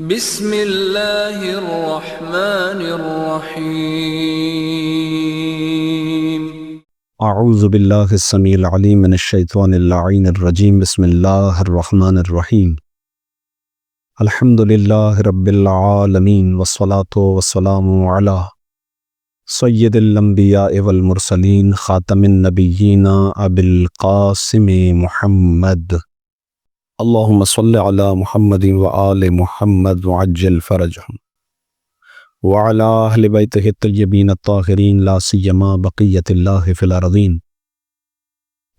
بسم اللہ الرحمن الرحیم۔ اعوذ باللہ السمیع العلیم من الشیطان اللعین الرجیم۔ بسم اللہ الرحمن الرحیم۔ الحمد للہ رب العالمین والصلاة والسلام علی سید الانبیاء والمرسلین خاتم النبیین ابی القاسم محمد، اللہم صل علی محمد وآل محمد وعجل فرجہم وعلی اہل بیتہ الطیبین الطاہرین لا سیما بقیت اللہ فی الارضین،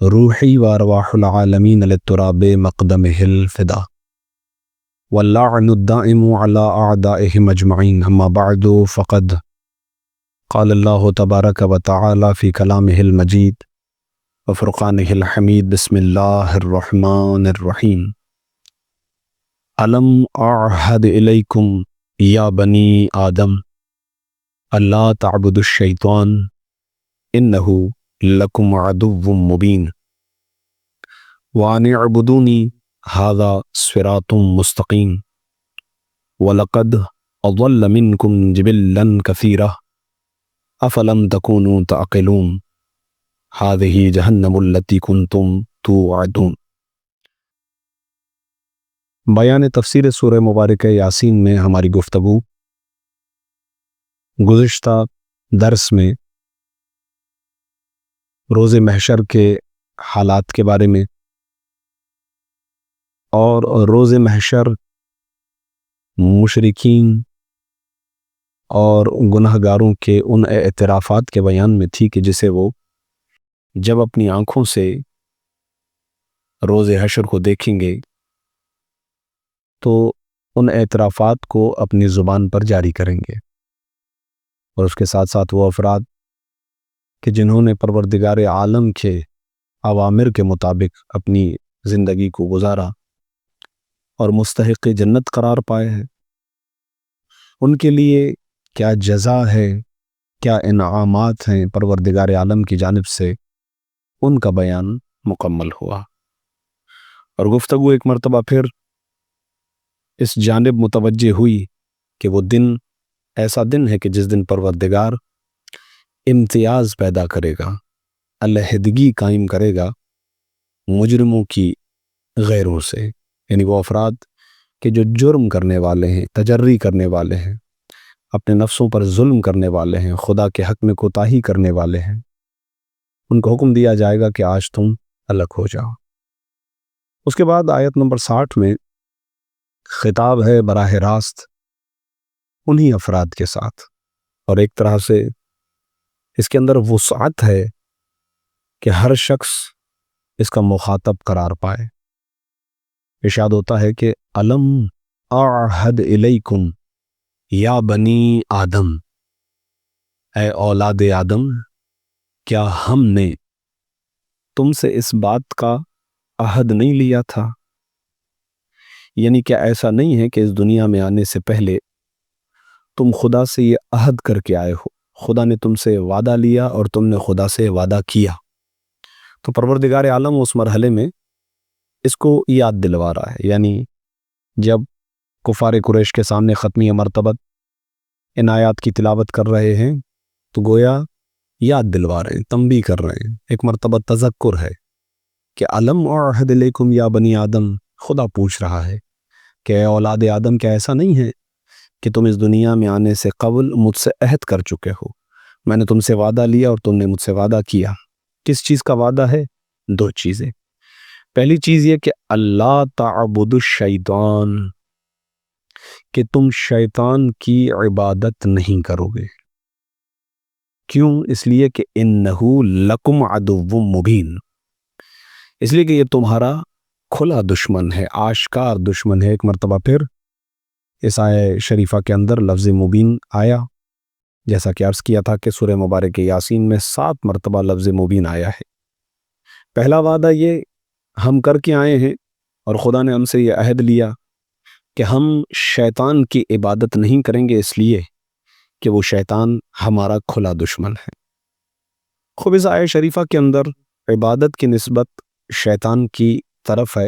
روحی وارواح العالمین للتراب مقدمہ الفدا واللعن الدائم علی اعدائہم اجمعین۔ اما بعد فقد قال اللہ تبارک و تعالی فی کلامہ المجید وفرقانہ الحمید۔ بسم اللہ الرحمن الرحیم۔ الم اعہد الیکم یا بنی آدم اللہ تعبدوا الشیطان انہ لکم عدو مبین وان اعبدونی ھذا صراط مستقیم ولقد اضل منکم جبلا کثیرا افلم تکونوا تعقلون ھذہ جہنم التی کنتم توعدون۔ بیان تفسیر سورہ مبارکہ یاسین میں ہماری گفتگو گزشتہ درس میں روز محشر کے حالات کے بارے میں اور روز محشر مشرکین اور گناہ گاروں کے ان اعترافات کے بیان میں تھی کہ جسے وہ جب اپنی آنکھوں سے روز حشر کو دیکھیں گے تو ان اعترافات کو اپنی زبان پر جاری کریں گے، اور اس کے ساتھ ساتھ وہ افراد کہ جنہوں نے پروردگار عالم کے اوامر کے مطابق اپنی زندگی کو گزارا اور مستحق جنت قرار پائے ہیں، ان کے لیے کیا جزا ہے، کیا انعامات ہیں پروردگار عالم کی جانب سے، ان کا بیان مکمل ہوا۔ اور گفتگو ایک مرتبہ پھر اس جانب متوجہ ہوئی کہ وہ دن ایسا دن ہے کہ جس دن پروردگار امتیاز پیدا کرے گا، علیحدگی قائم کرے گا مجرموں کی غیروں سے، یعنی وہ افراد کہ جو جرم کرنے والے ہیں، تجری کرنے والے ہیں، اپنے نفسوں پر ظلم کرنے والے ہیں، خدا کے حق میں کوتاہی کرنے والے ہیں، ان کو حکم دیا جائے گا کہ آج تم الگ ہو جاؤ۔ اس کے بعد آیت نمبر 60 میں خطاب ہے براہ راست انہی افراد کے ساتھ، اور ایک طرح سے اس کے اندر وسعت ہے کہ ہر شخص اس کا مخاطب قرار پائے۔ ارشاد ہوتا ہے کہ الم اعہد الیکم یا بنی آدم، اے اولاد آدم، کیا ہم نے تم سے اس بات کا عہد نہیں لیا تھا؟ یعنی کہ ایسا نہیں ہے کہ اس دنیا میں آنے سے پہلے تم خدا سے یہ عہد کر کے آئے ہو، خدا نے تم سے وعدہ لیا اور تم نے خدا سے وعدہ کیا۔ تو پروردگار عالم اس مرحلے میں اس کو یاد دلوا رہا ہے، یعنی جب کفار قریش کے سامنے ختمی مرتبت ان آیات کی تلاوت کر رہے ہیں تو گویا یاد دلوا رہے ہیں، تنبیہ کر رہے ہیں، ایک مرتبہ تذکر ہے کہ الم اعہد الیکم یا بنی آدم، خدا پوچھ رہا ہے کہ اے اولاد آدم، کیا ایسا نہیں ہے کہ تم اس دنیا میں آنے سے قبل مجھ سے عہد کر چکے ہو؟ میں نے تم سے وعدہ لیا اور تم نے مجھ سے وعدہ کیا۔ کس چیز کا وعدہ ہے؟ دو چیزیں۔ پہلی چیز یہ کہ اللہ تعبدوا الشیطان، کہ تم شیطان کی عبادت نہیں کرو گے۔ کیوں؟ اس لیے کہ انہ لکم عدو مبین، اس لیے کہ یہ تمہارا کھلا دشمن ہے، آشکار دشمن ہے۔ ایک مرتبہ پھر اس آیہ شریفہ کے اندر لفظ مبین آیا، جیسا کہ عرض کیا تھا کہ سورہ مبارک یاسین میں 7 مرتبہ لفظ مبین آیا ہے۔ پہلا وعدہ یہ ہم کر کے آئے ہیں اور خدا نے ہم سے یہ عہد لیا کہ ہم شیطان کی عبادت نہیں کریں گے، اس لیے کہ وہ شیطان ہمارا کھلا دشمن ہے۔ خوب اس آیہ شریفہ کے اندر عبادت کی نسبت شیطان کی طرف ہے،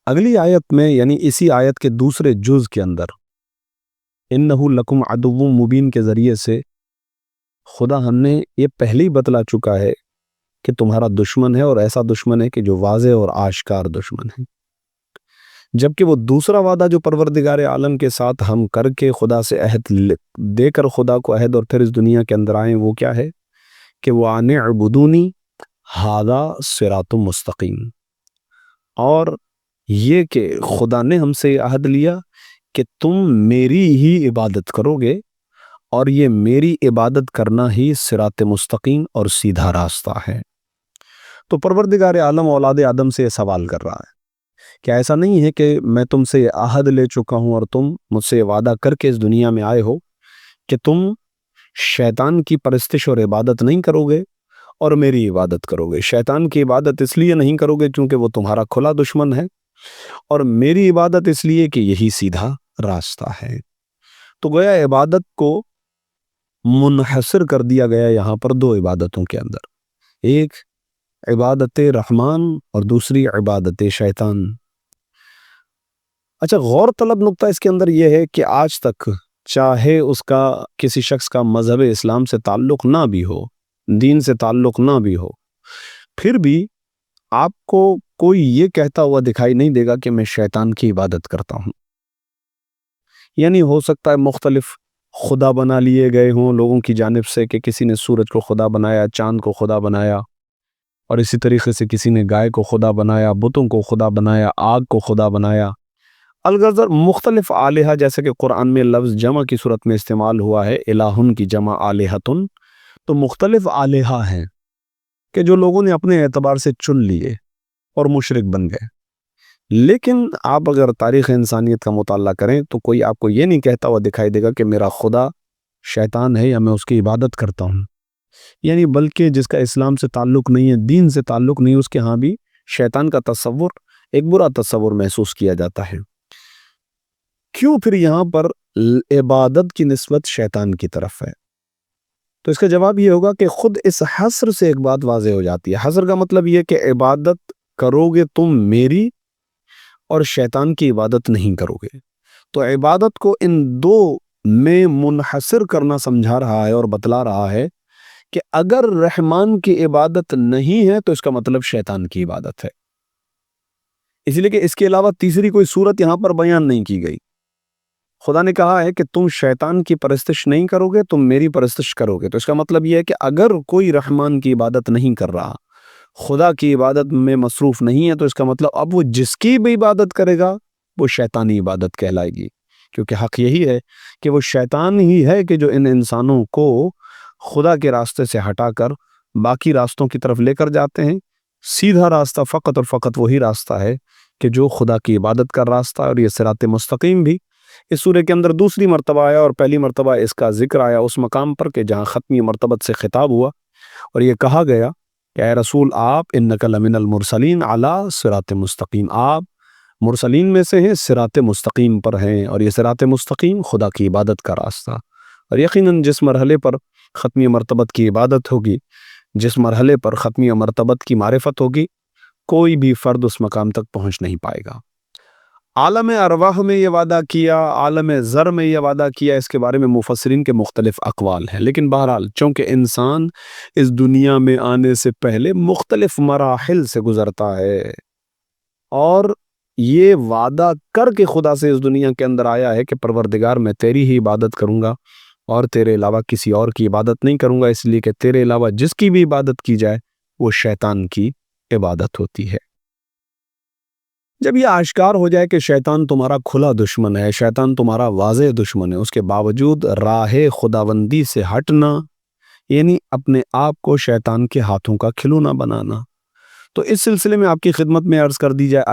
اگلی آیت میں یعنی اسی آیت کے دوسرے جز کے اندر انہو لکم عدو مبین کے ذریعے سے خدا ہم نے یہ پہلے ہی بتلا چکا ہے کہ تمہارا دشمن ہے، اور ایسا دشمن ہے کہ جو واضح اور آشکار دشمن ہے۔ جبکہ وہ دوسرا وعدہ جو پروردگار عالم کے ساتھ ہم کر کے خدا سے عہد دے کر خدا کو عہد اور پھر اس دنیا کے اندر آئیں، وہ کیا ہے کہ وَأَنِ اعْبُدُونِی ھَذَا صِرَاطٌ مستقیم، اور یہ کہ خدا نے ہم سے عہد لیا کہ تم میری ہی عبادت کرو گے، اور یہ میری عبادت کرنا ہی صراط مستقیم اور سیدھا راستہ ہے۔ تو پروردگار عالم اولاد آدم سے یہ سوال کر رہا ہے کہ ایسا نہیں ہے کہ میں تم سے یہ عہد لے چکا ہوں اور تم مجھ سے وعدہ کر کے اس دنیا میں آئے ہو کہ تم شیطان کی پرستش اور عبادت نہیں کرو گے اور میری عبادت کرو گے۔ شیطان کی عبادت اس لیے نہیں کرو گے کیونکہ وہ تمہارا کھلا دشمن ہے، اور میری عبادت اس لیے کہ یہی سیدھا راستہ ہے۔ تو گویا عبادت کو منحصر کر دیا گیا یہاں پر دو عبادتوں کے اندر، ایک عبادت رحمان اور دوسری عبادت شیطان۔ اچھا، غور طلب نقطہ اس کے اندر یہ ہے کہ آج تک چاہے اس کا کسی شخص کا مذہب اسلام سے تعلق نہ بھی ہو، دین سے تعلق نہ بھی ہو، پھر بھی آپ کو کوئی یہ کہتا ہوا دکھائی نہیں دے گا کہ میں شیطان کی عبادت کرتا ہوں۔ یعنی ہو سکتا ہے مختلف خدا بنا لیے گئے ہوں لوگوں کی جانب سے، کہ کسی نے سورج کو خدا بنایا، چاند کو خدا بنایا، اور اسی طریقے سے کسی نے گائے کو خدا بنایا، بتوں کو خدا بنایا، آگ کو خدا بنایا، الغرض مختلف آلہہ، جیسے کہ قرآن میں لفظ جمع کی صورت میں استعمال ہوا ہے، الہن کی جمع آلہتن، تو مختلف آلہہ ہیں کہ جو لوگوں نے اپنے اعتبار سے چن لیے اور مشرک بن گئے۔ لیکن آپ اگر تاریخ انسانیت کا مطالعہ کریں تو کوئی آپ کو یہ نہیں کہتا ہوا دکھائی دے گا کہ میرا خدا شیطان ہے یا میں اس کی عبادت کرتا ہوں، یعنی بلکہ جس کا اسلام سے تعلق نہیں ہے، دین سے تعلق نہیں، اس کے ہاں بھی شیطان کا تصور ایک برا تصور محسوس کیا جاتا ہے۔ کیوں پھر یہاں پر عبادت کی نسبت شیطان کی طرف ہے؟ تو اس کا جواب یہ ہوگا کہ خود اس حصر سے ایک بات واضح ہو جاتی ہے۔ حصر کا مطلب یہ کہ عبادت کرو گے تم میری اور شیطان کی عبادت نہیں کرو گے۔ تو عبادت کو ان دو میں منحصر کرنا سمجھا رہا ہے اور بتلا رہا ہے کہ اگر رحمان کی عبادت نہیں ہے تو اس کا مطلب شیطان کی عبادت ہے، اس لیے کہ اس کے علاوہ تیسری کوئی صورت یہاں پر بیان نہیں کی گئی۔ خدا نے کہا ہے کہ تم شیطان کی پرستش نہیں کرو گے، تم میری پرستش کرو گے۔ تو اس کا مطلب یہ ہے کہ اگر کوئی رحمان کی عبادت نہیں کر رہا، خدا کی عبادت میں مصروف نہیں ہے، تو اس کا مطلب اب وہ جس کی بھی عبادت کرے گا وہ شیطانی عبادت کہلائے گی، کیونکہ حق یہی ہے کہ وہ شیطان ہی ہے کہ جو ان انسانوں کو خدا کے راستے سے ہٹا کر باقی راستوں کی طرف لے کر جاتے ہیں۔ سیدھا راستہ فقط اور فقط وہی راستہ ہے کہ جو خدا کی عبادت کا راستہ ہے، اور یہ صراط مستقیم بھی اس سورہ کے اندر دوسری مرتبہ آیا، اور پہلی مرتبہ اس کا ذکر آیا اس مقام پر کہ جہاں ختمی مرتبت سے خطاب ہوا اور یہ کہا گیا کہ اے رسول آپ انک لمن المرسلین علی صراط مستقیم، آپ مرسلین میں سے ہیں، صراط مستقیم پر ہیں، اور یہ صراط مستقیم خدا کی عبادت کا راستہ۔ اور یقیناً جس مرحلے پر ختمی مرتبت کی عبادت ہوگی، جس مرحلے پر ختمی مرتبت کی معرفت ہوگی، کوئی بھی فرد اس مقام تک پہنچ نہیں پائے گا۔ عالم ارواح میں یہ وعدہ کیا، عالم ذر میں یہ وعدہ کیا، اس کے بارے میں مفسرین کے مختلف اقوال ہیں، لیکن بہرحال چونکہ انسان اس دنیا میں آنے سے پہلے مختلف مراحل سے گزرتا ہے اور یہ وعدہ کر کے خدا سے اس دنیا کے اندر آیا ہے کہ پروردگار میں تیری ہی عبادت کروں گا اور تیرے علاوہ کسی اور کی عبادت نہیں کروں گا، اس لیے کہ تیرے علاوہ جس کی بھی عبادت کی جائے وہ شیطان کی عبادت ہوتی ہے۔ جب یہ آشکار ہو جائے کہ شیطان تمہارا کھلا دشمن ہے، شیطان تمہارا واضح دشمن ہے، اس کے باوجود راہ خداوندی سے ہٹنا یعنی اپنے آپ کو شیطان کے ہاتھوں کا کھلونا بنانا، تو اس سلسلے میں آپ کی خدمت میں عرض کر دی جائے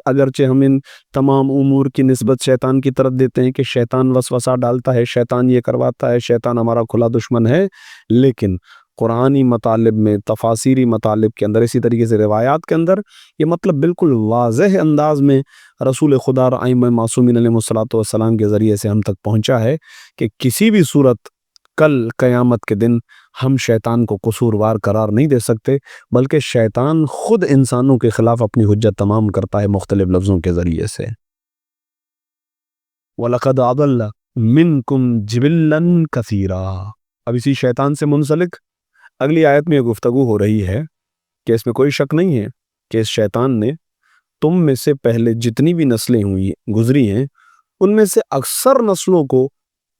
اگرچہ ہم ان تمام امور کی نسبت شیطان کی طرف دیتے ہیں کہ شیطان وسوسہ ڈالتا ہے، شیطان یہ کرواتا ہے، شیطان ہمارا کھلا دشمن ہے، لیکن قرآنی مطالب میں، تفاسیری مطالب کے اندر، اسی طریقے سے روایات کے اندر یہ مطلب بالکل واضح انداز میں رسول خدا اور ائمہ معصومین علیہ الصلوۃ والسلام کے ذریعے سے ہم تک پہنچا ہے کہ کسی بھی صورت کل قیامت کے دن ہم شیطان کو قصوروار قرار نہیں دے سکتے، بلکہ شیطان خود انسانوں کے خلاف اپنی حجت تمام کرتا ہے مختلف لفظوں کے ذریعے سے۔ وَلَقَدْ أَضَلَّ مِنْكُمْ جِبِلًّا كَثِيرًا۔ اب اسی شیطان سے منسلک اگلی آیت میں یہ گفتگو ہو رہی ہے کہ اس میں کوئی شک نہیں ہے کہ اس شیطان نے تم میں سے پہلے جتنی بھی نسلیں ہوئی گزری ہیں ان میں سے اکثر نسلوں کو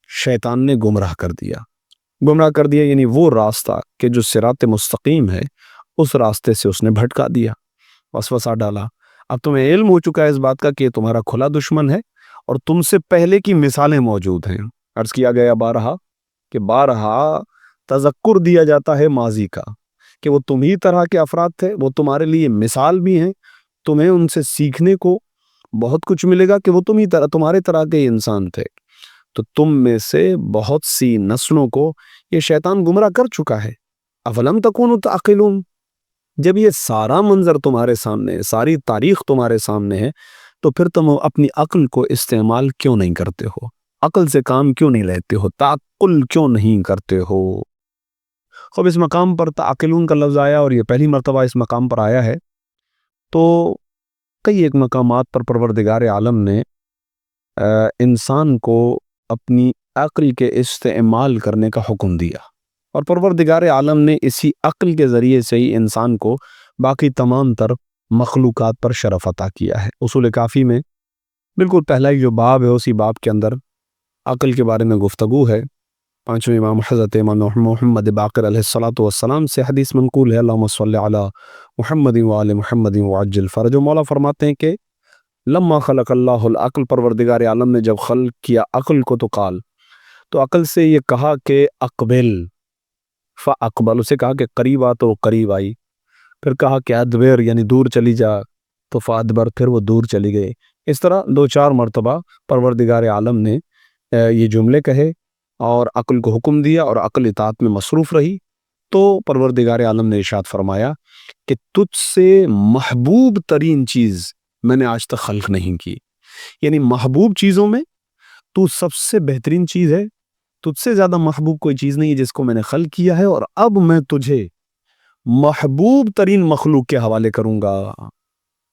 شیطان نے گمراہ کر دیا یعنی وہ راستہ کہ جو صراط مستقیم ہے اس راستے سے اس نے بھٹکا دیا، وسوسہ ڈالا۔ اب تمہیں علم ہو چکا ہے اس بات کا کہ تمہارا کھلا دشمن ہے اور تم سے پہلے کی مثالیں موجود ہیں۔ عرض کیا گیا بارہا تذکر دیا جاتا ہے ماضی کا کہ وہ تمہی طرح کے افراد تھے، وہ تمہارے لیے مثال بھی ہیں، تمہیں ان سے سیکھنے کو بہت کچھ ملے گا کہ وہ تمہارے طرح کے انسان تھے۔ تو تم میں سے بہت سی نسلوں کو یہ شیطان گمراہ کر چکا ہے۔ افلم تکونوا تعقلون، جب یہ سارا منظر تمہارے سامنے ہے، ساری تاریخ تمہارے سامنے ہے، تو پھر تم اپنی عقل کو استعمال کیوں نہیں کرتے ہو؟ عقل سے کام کیوں نہیں لیتے ہو؟ تعقل کیوں نہیں کرتے ہو؟ خوب اس مقام پر تعقلون کا لفظ آیا اور یہ پہلی مرتبہ اس مقام پر آیا ہے، تو کئی ایک مقامات پر پروردگار عالم نے انسان کو اپنی عقل کے استعمال کرنے کا حکم دیا، اور پروردگار عالم نے اسی عقل کے ذریعے سے ہی انسان کو باقی تمام تر مخلوقات پر شرف عطا کیا ہے۔ اصول کافی میں بالکل پہلا ہی جو باب ہے اسی باب کے اندر عقل کے بارے میں گفتگو ہے۔ پانچویں امام حضرت امام محمد باقر علیہ الصلوۃ والسلام سے حدیث منقول ہے، اللہم صلی علی محمد وآل محمد وعجل فرج۔ مولا فرماتے ہیں کہ لما خلق اللہ العقل، پروردگار عالم نے جب خلق کیا عقل کو تو عقل سے یہ کہا کہ اقبل، فاقبل، اسے کہا کہ قریب آ تو قریب آئی، پھر کہا کہ ادبر یعنی دور چلی جا تو فادبر، پھر وہ دور چلی گئی۔ اس طرح 2-4 مرتبہ پروردگار عالم نے یہ جملے کہے اور عقل کو حکم دیا اور عقل اطاعت میں مصروف رہی، تو پروردگار عالم نے ارشاد فرمایا کہ تجھ سے محبوب ترین چیز میں نے آج تک خلق نہیں کی، یعنی محبوب چیزوں میں تو سب سے بہترین چیز ہے، تجھ سے زیادہ محبوب کوئی چیز نہیں ہے جس کو میں نے خلق کیا ہے، اور اب میں تجھے محبوب ترین مخلوق کے حوالے کروں گا۔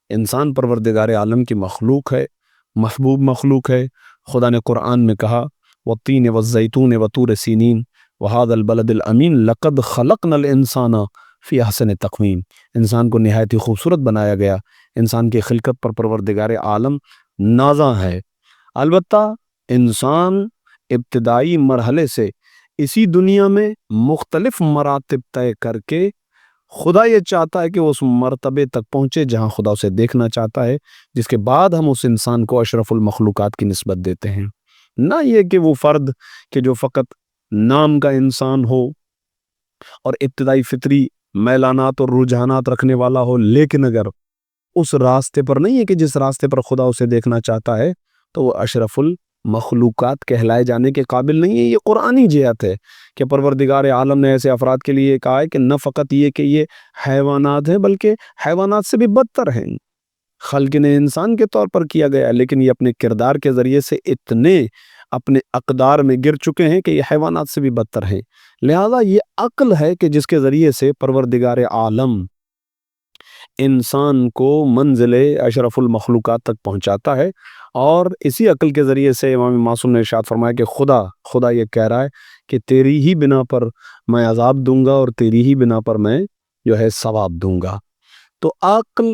انسان پروردگار عالم کی مخلوق ہے، محبوب مخلوق ہے۔ خدا نے قرآن میں کہا والتین والزیتون وطور سینین وہذا البلد الامین لقد خلقنا الانسان فی احسن تقویم، انسان کو نہایت ہی خوبصورت بنایا گیا۔ انسان کی خلقت پر پروردگار عالم نازاں ہے۔ البتہ انسان ابتدائی مرحلے سے اسی دنیا میں مختلف مراتب طے کر کے خدا یہ چاہتا ہے کہ وہ اس مرتبے تک پہنچے جہاں خدا اسے دیکھنا چاہتا ہے، جس کے بعد ہم اس انسان کو اشرف المخلوقات کی نسبت دیتے ہیں۔ نہ یہ کہ وہ فرد کہ جو فقط نام کا انسان ہو اور ابتدائی فطری میلانات اور رجحانات رکھنے والا ہو، لیکن اگر اس راستے پر نہیں ہے کہ جس راستے پر خدا اسے دیکھنا چاہتا ہے، تو وہ اشرف المخلوقات کہلائے جانے کے قابل نہیں ہے۔ یہ قرآنی جہت ہے کہ پروردگار عالم نے ایسے افراد کے لیے کہا ہے کہ نہ فقط یہ کہ یہ حیوانات ہیں بلکہ حیوانات سے بھی بدتر ہیں۔ خلق نے انسان کے طور پر کیا گیا، لیکن یہ اپنے کردار کے ذریعے سے اتنے اپنے اقدار میں گر چکے ہیں کہ یہ حیوانات سے بھی بدتر ہیں۔ لہذا یہ عقل ہے کہ جس کے ذریعے سے پروردگار عالم انسان کو منزل اشرف المخلوقات تک پہنچاتا ہے، اور اسی عقل کے ذریعے سے امام معصوم نے ارشاد فرمایا کہ خدا یہ کہہ رہا ہے کہ تیری ہی بنا پر میں عذاب دوں گا اور تیری ہی بنا پر میں جو ہے ثواب دوں گا۔ تو عقل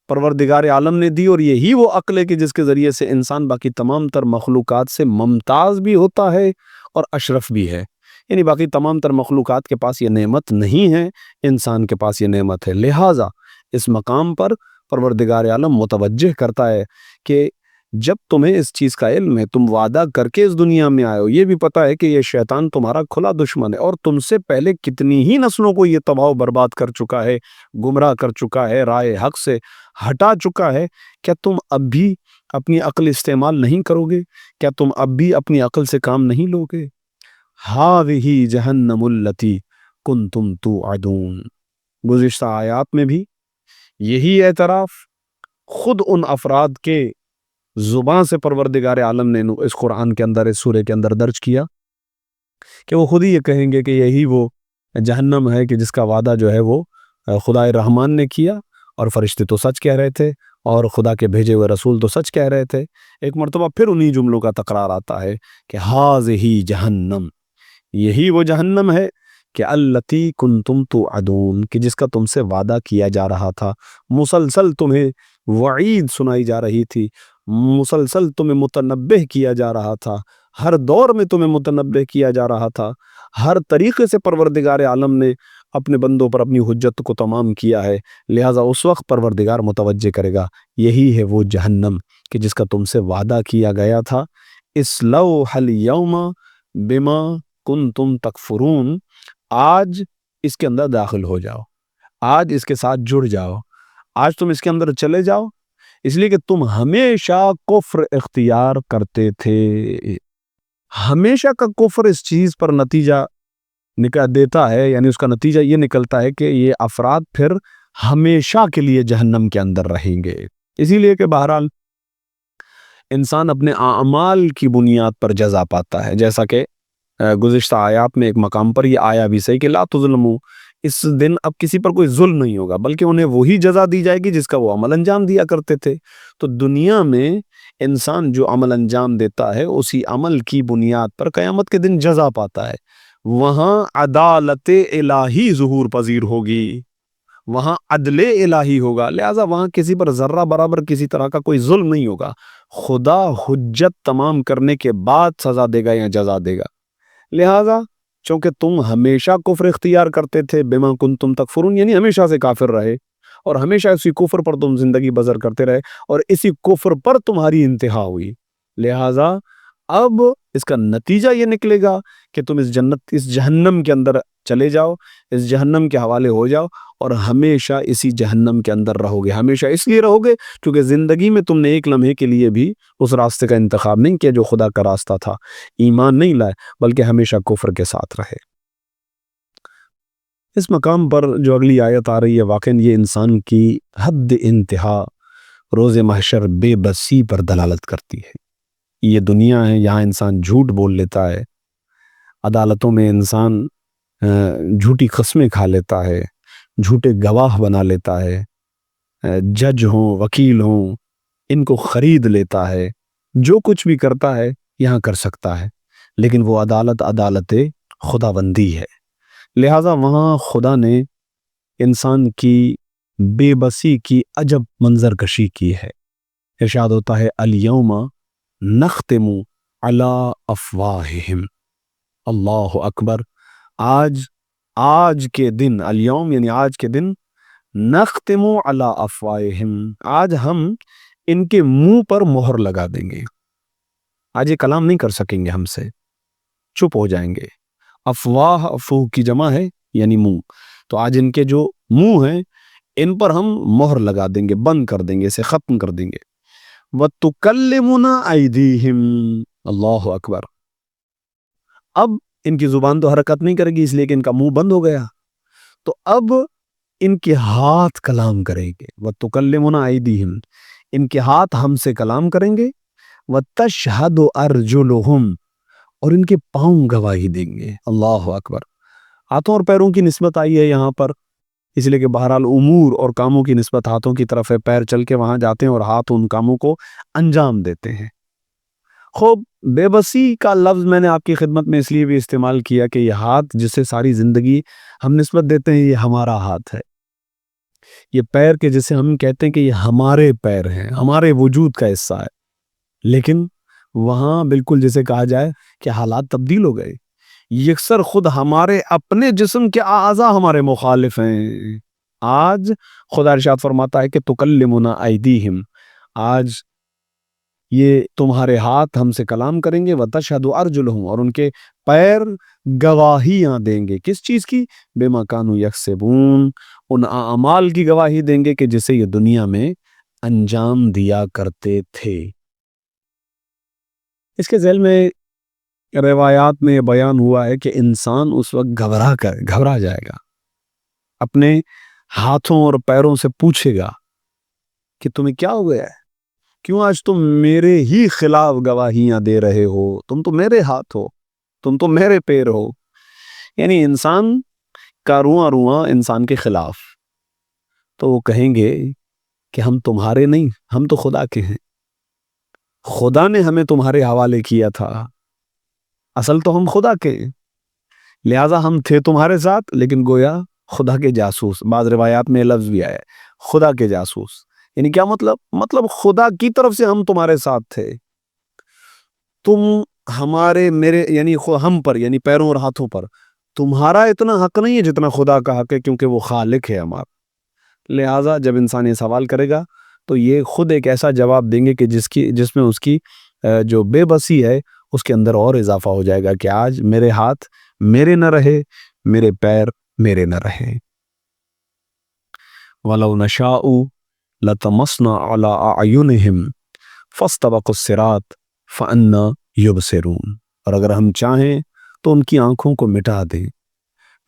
پروردگار عالم نے دی، اور یہی وہ عقل ہے کہ جس کے ذریعے سے انسان باقی تمام تر مخلوقات سے ممتاز بھی ہوتا ہے اور اشرف بھی ہے۔ یعنی باقی تمام تر مخلوقات کے پاس یہ نعمت نہیں ہے، انسان کے پاس یہ نعمت ہے۔ لہٰذا اس مقام پر پروردگار عالم متوجہ کرتا ہے کہ جب تمہیں اس چیز کا علم ہے، تم وعدہ کر کے اس دنیا میں آئے ہو، یہ بھی پتا ہے کہ یہ شیطان تمہارا کھلا دشمن ہے اور تم سے پہلے کتنی ہی نسلوں کو یہ تباہ و برباد کر چکا ہے، گمراہ کر چکا ہے، راہ حق سے ہٹا چکا ہے۔ کیا تم اب بھی اپنی عقل استعمال نہیں کرو گے؟ کیا تم اب بھی اپنی عقل سے کام نہیں لو گے؟ ہٰذِهِ جہنم التی کنتم توعدون۔ گزشتہ آیات میں بھی یہی اعتراف خود ان افراد کے زبان سے پروردگار عالم نے اس قرآن کے اندر، اس سورے کے اندر درج کیا کہ وہ خود ہی یہ کہیں گے کہ یہی وہ جہنم ہے کہ جس کا وعدہ جو ہے وہ خدا رحمان نے کیا، اور فرشتے تو سچ کہہ رہے تھے اور خدا کے بھیجے ہوئے رسول تو سچ کہہ رہے تھے۔ ایک مرتبہ پھر انہی جملوں کا تکرار آتا ہے کہ ہذہ جہنم، یہی وہ جہنم ہے کہ التی کنتم توعدون، کہ جس کا تم سے وعدہ کیا جا رہا تھا، مسلسل تمہیں وعید سنائی جا رہی تھی، مسلسل تمہیں متنبہ کیا جا رہا تھا، ہر دور میں تمہیں متنبہ کیا جا رہا تھا، ہر طریقے سے پروردگار عالم نے اپنے بندوں پر اپنی حجت کو تمام کیا ہے، لہٰذا اس وقت پروردگار متوجہ کرے گا یہی ہے وہ جہنم کہ جس کا تم سے وعدہ کیا گیا تھا، اصلوها اليوم بما کنتم تکفرون، آج اس کے اندر داخل ہو جاؤ، آج اس کے ساتھ جڑ جاؤ، آج تم اس کے اندر چلے جاؤ، اس لیے کہ تم ہمیشہ کفر اختیار کرتے تھے۔ ہمیشہ کا کفر اس چیز پر نتیجہ دیتا ہے، یعنی اس کا نتیجہ یہ نکلتا ہے کہ یہ افراد پھر ہمیشہ کے لیے جہنم کے اندر رہیں گے۔ اسی لیے کہ بہرحال انسان اپنے اعمال کی بنیاد پر جزا پاتا ہے، جیسا کہ گزشتہ آیات میں ایک مقام پر یہ آیا بھی صحیح کہ لا تظلموا، اس دن اب کسی پر کوئی ظلم نہیں ہوگا بلکہ انہیں وہی جزا دی جائے گی جس کا وہ عمل انجام دیا کرتے تھے۔ تو دنیا میں انسان جو عمل انجام دیتا ہے اسی عمل کی بنیاد پر قیامت کے دن جزا پاتا ہے، وہاں عدالت الہی ظہور پذیر ہوگی، وہاں عدل الہی ہوگا، لہٰذا وہاں کسی پر ذرہ برابر کسی طرح کا کوئی ظلم نہیں ہوگا، خدا حجت تمام کرنے کے بعد سزا دے گا یا جزا دے گا۔ لہٰذا چونکہ تم ہمیشہ کفر اختیار کرتے تھے، بما کنتم تکفرون، یعنی ہمیشہ سے کافر رہے اور ہمیشہ اسی کفر پر تم زندگی بسر کرتے رہے اور اسی کفر پر تمہاری انتہا ہوئی، لہٰذا اب اس کا نتیجہ یہ نکلے گا کہ تم اس جہنم کے اندر چلے جاؤ، اس جہنم کے حوالے ہو جاؤ اور ہمیشہ اسی جہنم کے اندر رہو گے۔ ہمیشہ اس لیے رہو گے کیونکہ زندگی میں تم نے ایک لمحے کے لیے بھی اس راستے کا انتخاب نہیں کیا جو خدا کا راستہ تھا، ایمان نہیں لائے بلکہ ہمیشہ کفر کے ساتھ رہے۔ اس مقام پر جو اگلی آیت آ رہی ہے واقعاً یہ انسان کی حد انتہا روز محشر بے بسی پر دلالت کرتی ہے۔ یہ دنیا ہے، یہاں انسان جھوٹ بول لیتا ہے، عدالتوں میں انسان جھوٹی قسمیں کھا لیتا ہے، جھوٹے گواہ بنا لیتا ہے، جج ہوں وکیل ہوں ان کو خرید لیتا ہے، جو کچھ بھی کرتا ہے یہاں کر سکتا ہے، لیکن وہ عدالت خداوندی ہے، لہٰذا وہاں خدا نے انسان کی بے بسی کی عجب منظر کشی کی ہے۔ ارشاد ہوتا ہے الیوم نختم علی افواہہم، اللہ اکبر، آج کے دن، الیوم یعنی آج کے دن، نختم علی افواہہم، آج ہم ان کے منہ پر مہر لگا دیں گے، آج یہ کلام نہیں کر سکیں گے ہم سے، چپ ہو جائیں گے۔ افواہ افوہ کی جمع ہے یعنی منہ، تو آج ان کے جو منہ ہیں ان پر ہم مہر لگا دیں گے، بند کر دیں گے، اسے ختم کر دیں گے۔ وَتُكَلِّمُنَا أَيْدِيهِمْ، اللہ اکبر، اب ان کی زبان تو حرکت نہیں کرے گی اس لیے کہ ان کا منہ بند ہو گیا، تو اب ان کے ہاتھ کلام کریں گے۔ وَتُكَلِّمُنَا أَيْدِيهِمْ، ان کے ہاتھ ہم سے کلام کریں گے۔ وَتَشْهَدُ أَرْجُلُهُمْ، اور ان کے پاؤں گواہی دیں گے، اللہ اکبر۔ ہاتھوں اور پیروں کی نسبت آئی ہے یہاں پر اس لیے کہ بہرحال امور اور کاموں کی نسبت ہاتھوں کی طرف ہے، پیر چل کے وہاں جاتے ہیں اور ہاتھ ان کاموں کو انجام دیتے ہیں۔ خوب بے بسی کا لفظ میں نے آپ کی خدمت میں اس لیے بھی استعمال کیا کہ یہ ہاتھ جسے ساری زندگی ہم نسبت دیتے ہیں یہ ہمارا ہاتھ ہے، یہ پیر کے جسے ہم کہتے ہیں کہ یہ ہمارے پیر ہیں، ہمارے وجود کا حصہ ہے، لیکن وہاں بالکل جسے کہا جائے کہ حالات تبدیل ہو گئے، یکسر خود ہمارے اپنے جسم کے اعضاء ہمارے مخالف ہیں۔ آج خدا ارشاد فرماتا ہے کہ تکلمنا ایدیہم، آج یہ تمہارے ہاتھ ہم سے کلام کریں گے، وتشہد ارجلہم، اور ان کے پیر گواہیاں دیں گے، کس چیز کی؟ بما کانوا یکسبون، ان اعمال کی گواہی دیں گے کہ جسے یہ دنیا میں انجام دیا کرتے تھے۔ اس کے ذیل میں روایات میں بیان ہوا ہے کہ انسان اس وقت گھبرا جائے گا، اپنے ہاتھوں اور پیروں سے پوچھے گا کہ تمہیں کیا ہو گیا ہے، کیوں آج تم میرے ہی خلاف گواہیاں دے رہے ہو، تم تو میرے ہاتھ ہو، تم تو میرے پیر ہو. یعنی انسان کا رواں رواں انسان کے خلاف. تو وہ کہیں گے کہ ہم تمہارے نہیں، ہم تو خدا کے ہیں. خدا نے ہمیں تمہارے حوالے کیا تھا، اصل تو ہم خدا کے ہیں. لہٰذا ہم تھے تمہارے ساتھ لیکن گویا خدا کے جاسوس. بعض روایات میں لفظ بھی آیا ہے خدا کے جاسوس. یعنی کیا مطلب خدا کی طرف سے ہم تمہارے ساتھ تھے. تم ہمارے میرے یعنی ہم پر یعنی پیروں اور ہاتھوں پر تمہارا اتنا حق نہیں ہے جتنا خدا کا حق ہے، کیونکہ وہ خالق ہے ہمارا. لہٰذا جب انسان یہ سوال کرے گا تو یہ خود ایک ایسا جواب دیں گے کہ جس میں اس کی جو بے بسی ہے اس کے اندر اور اضافہ ہو جائے گا کہ آج میرے ہاتھ میرے نہ رہے، میرے پیر میرے نہ رہے. وَلَوْ نَشَاءُ لَطَمَسْنَا عَلَىٰ أَعْيُنِهِمْ فَاسْتَبَقُوا الصِّرَاطَ فَأَنَّىٰ يُبْصِرُونَ. اور اگر ہم چاہیں تو ان کی آنکھوں کو مٹا دیں،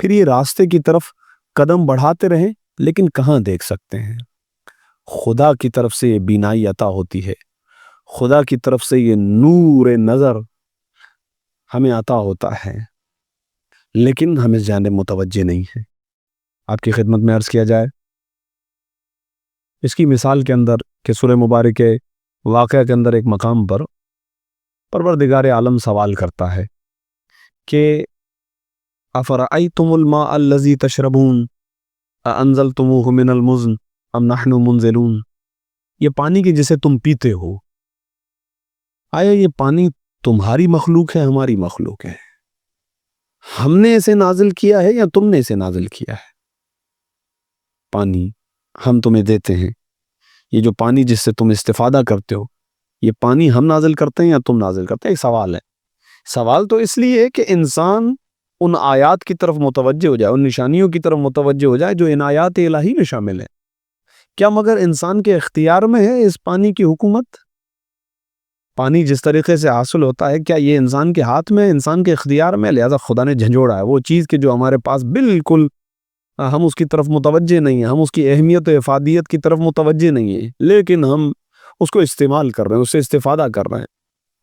پھر یہ راستے کی طرف قدم بڑھاتے رہیں لیکن کہاں دیکھ سکتے ہیں. خدا کی طرف سے یہ بینائی عطا ہوتی ہے، خدا کی طرف سے یہ نور نظر ہمیں عطا ہوتا ہے، لیکن ہمیں جانب متوجہ نہیں ہے. آپ کی خدمت میں عرض کیا جائے اس کی مثال کے اندر کہ سورہ مبارک کے واقعہ کے اندر ایک مقام پر پروردگار عالم سوال کرتا ہے کہ افرأیتم الماء الذی تشربون اانزلتموہ من المزن ام نحن منزلون. یہ پانی کی جسے تم پیتے ہو، آیا یہ پانی تمہاری مخلوق ہے ہماری مخلوق ہے؟ ہم نے اسے نازل کیا ہے یا تم نے اسے نازل کیا ہے؟ پانی ہم تمہیں دیتے ہیں، یہ جو پانی جس سے تم استفادہ کرتے ہو یہ پانی ہم نازل کرتے ہیں یا تم نازل کرتے ہیں؟ ایک سوال ہے. سوال تو اس لیے ہے کہ انسان ان آیات کی طرف متوجہ ہو جائے، ان نشانیوں کی طرف متوجہ ہو جائے جو ان آیات الہی میں شامل ہیں. کیا مگر انسان کے اختیار میں ہے اس پانی کی حکومت؟ پانی جس طریقے سے حاصل ہوتا ہے کیا یہ انسان کے ہاتھ میں، انسان کے اختیار میں؟ لہذا خدا نے جھنجھوڑا ہے وہ چیز کہ جو ہمارے پاس بالکل ہم اس کی طرف متوجہ نہیں ہیں، ہم اس کی اہمیت و افادیت کی طرف متوجہ نہیں ہیں، لیکن ہم اس کو استعمال کر رہے ہیں، اس سے استفادہ کر رہے ہیں.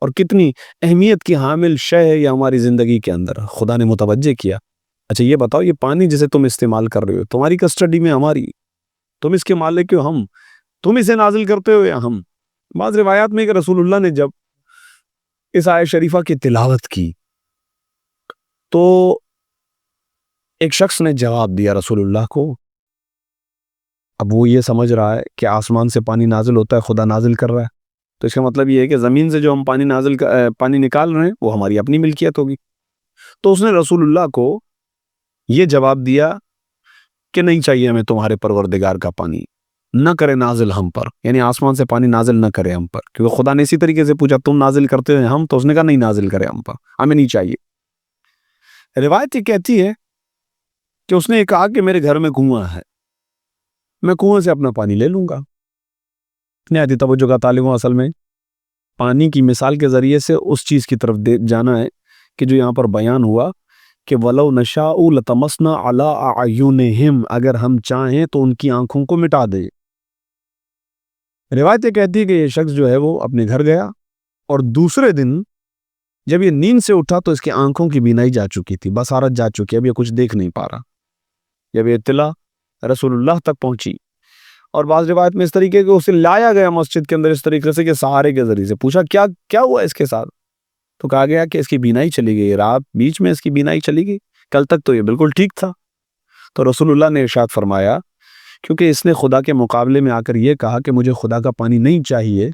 اور کتنی اہمیت کی حامل شے ہے یہ ہماری زندگی کے اندر، خدا نے متوجہ کیا. اچھا یہ بتاؤ یہ پانی جسے تم استعمال کر رہے ہو تمہاری کسٹڈی میں ہماری، تم اس کے مالک ہو ہم، تم اسے نازل کرتے ہو یا ہم؟ بعض روایات میں کہ رسول اللہ نے جب اس آیت شریفہ کی تلاوت کی تو ایک شخص نے جواب دیا رسول اللہ کو. اب وہ یہ سمجھ رہا ہے کہ آسمان سے پانی نازل ہوتا ہے، خدا نازل کر رہا ہے، تو اس کا مطلب یہ ہے کہ زمین سے جو ہم پانی نکال رہے ہیں وہ ہماری اپنی ملکیت ہوگی. تو اس نے رسول اللہ کو یہ جواب دیا کہ نہیں چاہیے ہمیں تمہارے پروردگار کا پانی، نہ کرے نازل ہم پر، یعنی آسمان سے پانی نازل نہ کرے ہم پر، کیونکہ خدا نے اسی طریقے سے پوچھا تم نازل کرتے ہیں ہم، تو اس نے کہا نہیں نازل کرے ہم پر، ہمیں نہیں چاہیے. روایت یہ کہتی ہے کہ اس نے یہ کہا کہ میرے گھر میں کنواں ہے، میں کنویں سے اپنا پانی لے لوں گا. نہایت توجہ کا طالب ہوں. اصل میں پانی کی مثال کے ذریعے سے اس چیز کی طرف جانا ہے کہ جو یہاں پر بیان ہوا کہ وَلَوْ نَشَاءُ لَطَمَسْنَا عَلَىٰ أَعْيُنِهِمْ، اگر ہم چاہیں تو ان کی آنکھوں کو مٹا دے. روایت یہ کہتی ہے کہ یہ شخص جو ہے وہ اپنے گھر گیا اور دوسرے دن جب یہ نیند سے اٹھا تو اس کی آنکھوں کی بینائی جا چکی تھی، بصارت جا چکی، اب یہ کچھ دیکھ نہیں پا رہا. جب یہ اطلاع رسول اللہ تک پہنچی اور بعض روایت میں اس طریقے کہ اسے لایا گیا مسجد کے اندر اس طریقے سے کہ سہارے کے ذریعے سے، پوچھا کیا ہوا اس کے ساتھ؟ تو کہا گیا کہ اس کی بینائی چلی گئی، رات بیچ میں اس کی بینائی چلی گئی، کل تک تو یہ بالکل ٹھیک تھا. تو رسول اللہ نے ارشاد فرمایا کیونکہ اس نے خدا کے مقابلے میں آ کر یہ کہا کہ مجھے خدا کا پانی نہیں چاہیے،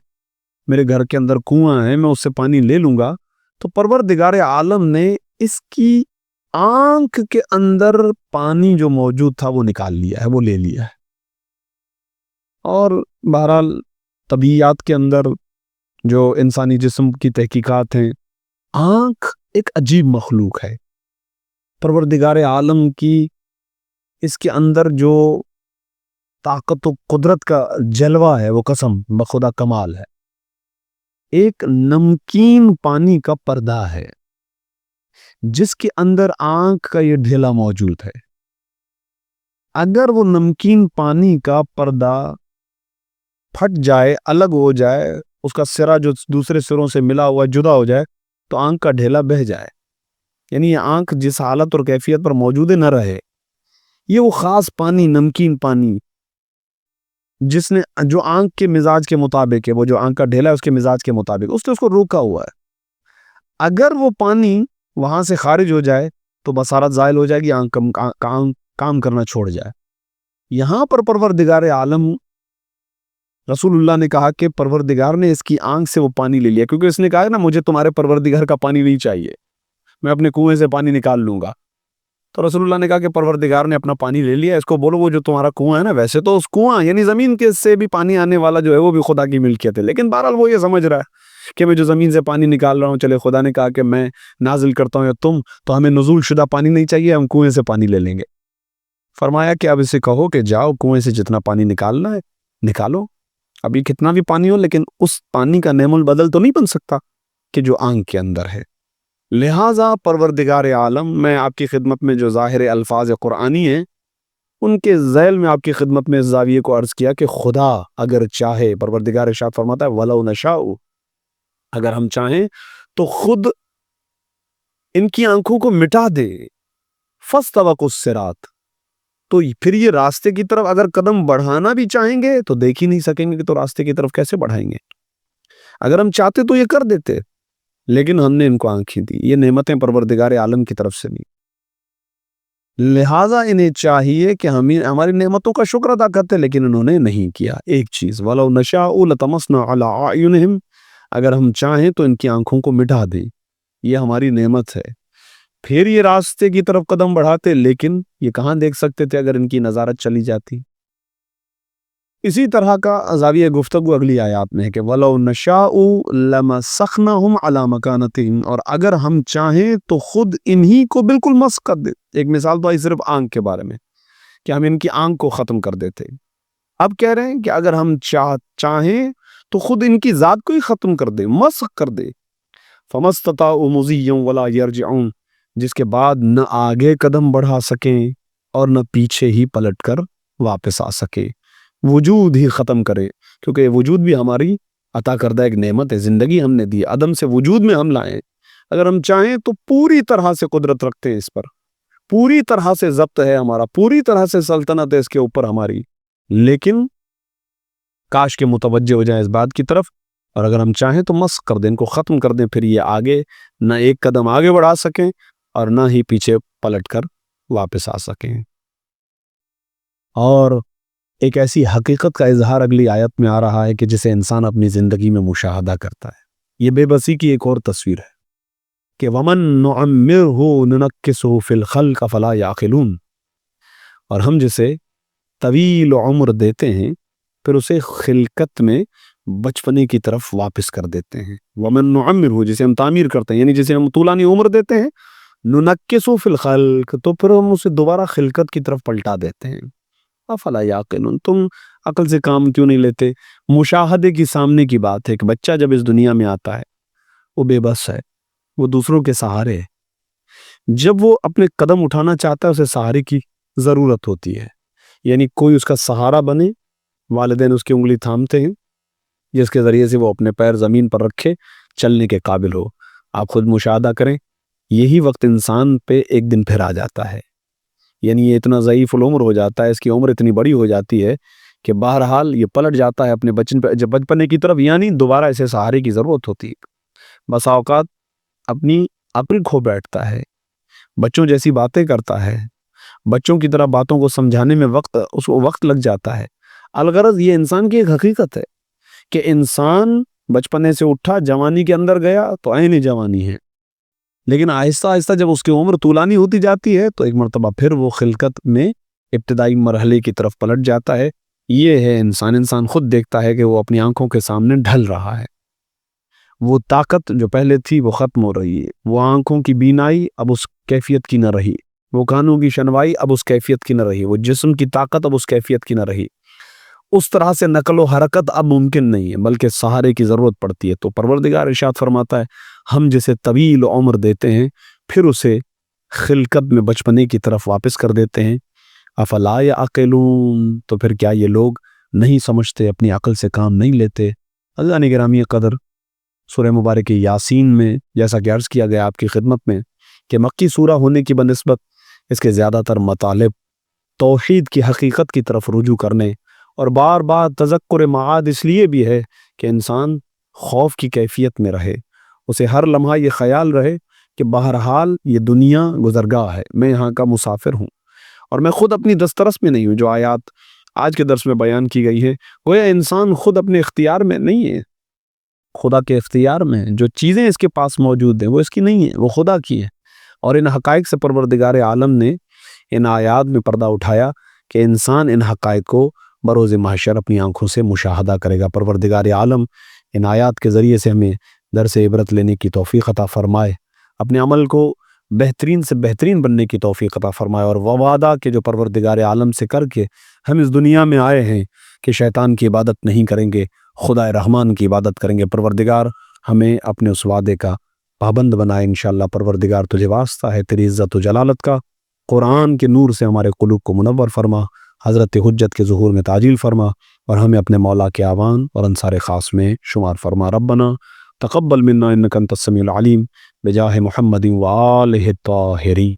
میرے گھر کے اندر کنواں ہے میں اس سے پانی لے لوں گا، تو پروردگار عالم نے اس کی آنکھ کے اندر پانی جو موجود تھا وہ نکال لیا ہے، وہ لے لیا ہے. اور بہرحال طبیعیات کے اندر جو انسانی جسم کی تحقیقات ہیں، آنکھ ایک عجیب مخلوق ہے. پروردگار عالم کی اس کے اندر جو طاقت و قدرت کا جلوہ ہے وہ قسم بخدا کمال ہے. ایک نمکین پانی کا پردہ ہے جس کے اندر آنکھ کا یہ ڈھیلا موجود ہے. اگر وہ نمکین پانی کا پردہ پھٹ جائے، الگ ہو جائے، اس کا سرا جو دوسرے سروں سے ملا ہوا جدا ہو جائے تو آنکھ کا ڈھیلا بہہ جائے. یعنی یہ آنکھ جس حالت اور کیفیت پر موجود نہ رہے، یہ وہ خاص پانی، نمکین پانی جس نے جو آنکھ کے مزاج کے مطابق ہے، وہ جو آنکھ کا ڈھیلا ہے اس کے مزاج کے مطابق اس نے اس کو روکا ہوا ہے، اگر وہ پانی وہاں سے خارج ہو جائے تو بصارت زائل ہو جائے گی، آنکھ کام کرنا چھوڑ جائے۔ یہاں پر پروردگار عالم رسول اللہ نے کہا کہ پروردگار نے اس کی آنکھ سے وہ پانی لے لیا، کیونکہ اس نے کہا نا مجھے تمہارے پروردگار کا پانی نہیں چاہیے، میں اپنے کنویں سے پانی نکال لوں گا۔ تو رسول اللہ نے کہا کہ پروردگار نے اپنا پانی لے لیا، اس کو بولو وہ جو تمہارا کنواں ہے نا، ویسے تو اس کنواں یعنی زمین کے سے بھی پانی آنے والا جو ہے وہ بھی خدا کی ملکیت ہے، لیکن بہرحال وہ یہ سمجھ رہا ہے کہ میں جو زمین سے پانی نکال رہا ہوں، چلے خدا نے کہا کہ میں نازل کرتا ہوں یا تم، تو ہمیں نزول شدہ پانی نہیں چاہیے، ہم کنویں سے پانی لے لیں گے۔ فرمایا کہ اب اسے کہو کہ جاؤ کنویں سے جتنا پانی نکالنا ہے نکالو، ابھی کتنا بھی پانی ہو، لیکن اس پانی کا نعم البدل تو نہیں بن سکتا کہ جو آنکھ کے اندر ہے۔ لہٰذا پروردگار عالم، میں آپ کی خدمت میں جو ظاہر الفاظ قرآنی ہیں ان کے ذیل میں آپ کی خدمت میں اس زاویے کو عرض کیا کہ خدا اگر چاہے، پروردگار ارشاد فرماتا ہے وَلَوْ نَشَاءُ، اگر ہم چاہیں تو خود ان کی آنکھوں کو مٹا دے، فَاسْتَبَقُوا الصِّرَاطَ، تو پھر یہ راستے کی طرف اگر قدم بڑھانا بھی چاہیں گے تو دیکھ ہی نہیں سکیں گے، تو راستے کی طرف کیسے بڑھائیں گے؟ اگر ہم چاہتے تو یہ کر دیتے، لیکن ہم نے ان کو آنکھیں دی، یہ نعمتیں پروردگار عالم کی طرف سے دی، لہٰذا انہیں چاہیے کہ ہم ہماری نعمتوں کا شکر ادا کرتے، لیکن انہوں نے نہیں کیا۔ ایک چیز وَلَوْ نَشَاءُ لَطَمَسْنَا عَلَىٰ أَعْيُنِهِمْ، اگر ہم چاہیں تو ان کی آنکھوں کو مٹا دیں، یہ ہماری نعمت ہے، پھر یہ راستے کی طرف قدم بڑھاتے، لیکن یہ کہاں دیکھ سکتے تھے اگر ان کی نظارت چلی جاتی۔ اسی طرح کا زاویہ گفتگو اگلی آیات میں ہے کہ وَلَوْ نَشَاءُ لَمَسَخْنَاهُمْ عَلَىٰ مَكَانَتِهِمْ، اور اگر ہم چاہیں تو خود انہی کو بالکل مسخ کر دے۔ ایک مثال تو آئی صرف آنکھ کے بارے میں کہ ہم ان کی آنکھ کو ختم کر دیتے، اب کہہ رہے ہیں کہ اگر ہم چاہیں تو خود ان کی ذات کو ہی ختم کر دے، مسخ کر دے۔ فَمَا اسْتَطَاعُوا مُضِيًّا وَلَا يَرْجِعُونَ، جس کے بعد نہ آگے قدم بڑھا سکیں اور نہ پیچھے ہی پلٹ کر واپس آ سکے، وجود ہی ختم کرے، کیونکہ وجود بھی ہماری عطا کردہ ایک نعمت ہے، زندگی ہم نے دی، عدم سے وجود میں ہم لائیں، اگر ہم چاہیں تو پوری طرح سے قدرت رکھتے ہیں اس پر، پوری طرح سے ضبط ہے ہمارا، پوری طرح سے سلطنت ہے اس کے اوپر ہماری، لیکن کاش کے متوجہ ہو جائیں اس بات کی طرف، اور اگر ہم چاہیں تو مسخ کر دیں، ان کو ختم کر دیں، پھر یہ آگے نہ ایک قدم آگے بڑھا سکیں اور نہ ہی پیچھے پلٹ کر واپس آ سکیں۔ اور ایک ایسی حقیقت کا اظہار اگلی آیت میں آ رہا ہے کہ جسے انسان اپنی زندگی میں مشاہدہ کرتا ہے، یہ بے بسی کی ایک اور تصویر ہے کہ وَمَن نُعَمِّرْهُ نُنَكِّسْهُ فِي الْخَلْقِ فَلَا يَعْقِلُونَ، اور ہم جسے طویل عمر دیتے ہیں پھر اسے خلقت میں بچپنے کی طرف واپس کر دیتے ہیں۔ وَمَن نُعَمِّرْهُ، جسے ہم تعمیر کرتے ہیں، یعنی جسے ہم طولانی عمر دیتے ہیں، نُنَكِّسُهُ فِي الْخَلْقِ، تو پھر ہم اسے دوبارہ خلقت کی طرف پلٹا دیتے ہیں۔ افلا یعقلون، تم عقل سے کام کیوں نہیں لیتے؟ مشاہدے کی سامنے کی بات ہے کہ بچہ جب اس دنیا میں آتا ہے وہ بے بس ہے، وہ دوسروں کے سہارے ہے، جب وہ اپنے قدم اٹھانا چاہتا ہے اسے سہارے کی ضرورت ہوتی ہے، یعنی کوئی اس کا سہارا بنے، والدین اس کی انگلی تھامتے ہیں جس کے ذریعے سے وہ اپنے پیر زمین پر رکھے چلنے کے قابل ہو۔ آپ خود مشاہدہ کریں، یہی وقت انسان پہ ایک دن پھر آ جاتا ہے، یعنی یہ اتنا ضعیف العمر ہو جاتا ہے، اس کی عمر اتنی بڑی ہو جاتی ہے کہ بہرحال یہ پلٹ جاتا ہے اپنے بچپنے کی طرف، یعنی دوبارہ اسے سہارے کی ضرورت ہوتی ہے۔ بسا اوقات اپنی عقل کھو بیٹھتا ہے، بچوں جیسی باتیں کرتا ہے، بچوں کی طرح باتوں کو سمجھانے میں اس کو وقت لگ جاتا ہے۔ الغرض یہ انسان کی ایک حقیقت ہے کہ انسان بچپنے سے اٹھا، جوانی کے اندر گیا تو عین جوانی ہے، لیکن آہستہ آہستہ جب اس کی عمر طولانی ہوتی جاتی ہے تو ایک مرتبہ پھر وہ خلقت میں ابتدائی مرحلے کی طرف پلٹ جاتا ہے۔ یہ ہے انسان خود دیکھتا ہے کہ وہ اپنی آنکھوں کے سامنے ڈھل رہا ہے، وہ طاقت جو پہلے تھی وہ ختم ہو رہی ہے، وہ آنکھوں کی بینائی اب اس کیفیت کی نہ رہی، وہ کانوں کی شنوائی اب اس کیفیت کی نہ رہی، وہ جسم کی طاقت اب اس کیفیت کی نہ رہی، اس طرح سے نقل و حرکت اب ممکن نہیں ہے، بلکہ سہارے کی ضرورت پڑتی ہے۔ تو پروردگار ارشاد فرماتا ہے ہم جسے طویل عمر دیتے ہیں پھر اسے خلقت میں بچپنے کی طرف واپس کر دیتے ہیں۔ افلا یعقلون، تو پھر کیا یہ لوگ نہیں سمجھتے، اپنی عقل سے کام نہیں لیتے؟ عزیزان گرامی قدر، سورہ مبارک یاسین میں جیسا کہ عرض کیا گیا آپ کی خدمت میں کہ مکی سورہ ہونے کی بنسبت اس کے زیادہ تر مطالب توحید کی حقیقت کی طرف رجوع کرنے اور بار بار تذکر معاد اس لیے بھی ہے کہ انسان خوف کی کیفیت میں رہے، اسے ہر لمحہ یہ خیال رہے کہ بہرحال یہ دنیا گزرگاہ ہے، میں یہاں کا مسافر ہوں اور میں خود اپنی دسترس میں نہیں ہوں۔ جو آیات آج کے درس میں بیان کی گئی ہے گویا انسان خود اپنے اختیار میں نہیں ہے، خدا کے اختیار میں ہیں۔ جو چیزیں اس کے پاس موجود ہیں وہ اس کی نہیں ہیں، وہ خدا کی ہیں۔ اور ان حقائق سے پروردگار عالم نے ان آیات میں پردہ اٹھایا کہ انسان ان حقائق کو بروز محشر اپنی آنکھوں سے مشاہدہ کرے گا۔ پروردگار عالم ان آیات کے ذریعے سے ہمیں درس عبرت لینے کی توفیق عطا فرمائے، اپنے عمل کو بہترین سے بہترین بننے کی توفیق عطا فرمائے، اور وہ وعدہ کہ جو پروردگار عالم سے کر کے ہم اس دنیا میں آئے ہیں کہ شیطان کی عبادت نہیں کریں گے، خدا رحمان کی عبادت کریں گے، پروردگار ہمیں اپنے اس وعدے کا پابند بنائے انشاءاللہ۔ پروردگار تجھے واسطہ ہے تیری عزت و جلالت کا، قرآن کے نور سے ہمارے قلوب کو منور فرما، حضرت حجت کے ظہور میں تعجیل فرما، اور ہمیں اپنے مولا کے آوان اور انصار خاص میں شمار فرما۔ ربنا تقبل منا انک انت السمیع العلیم بجاہ محمد وآلہ الطاہرین۔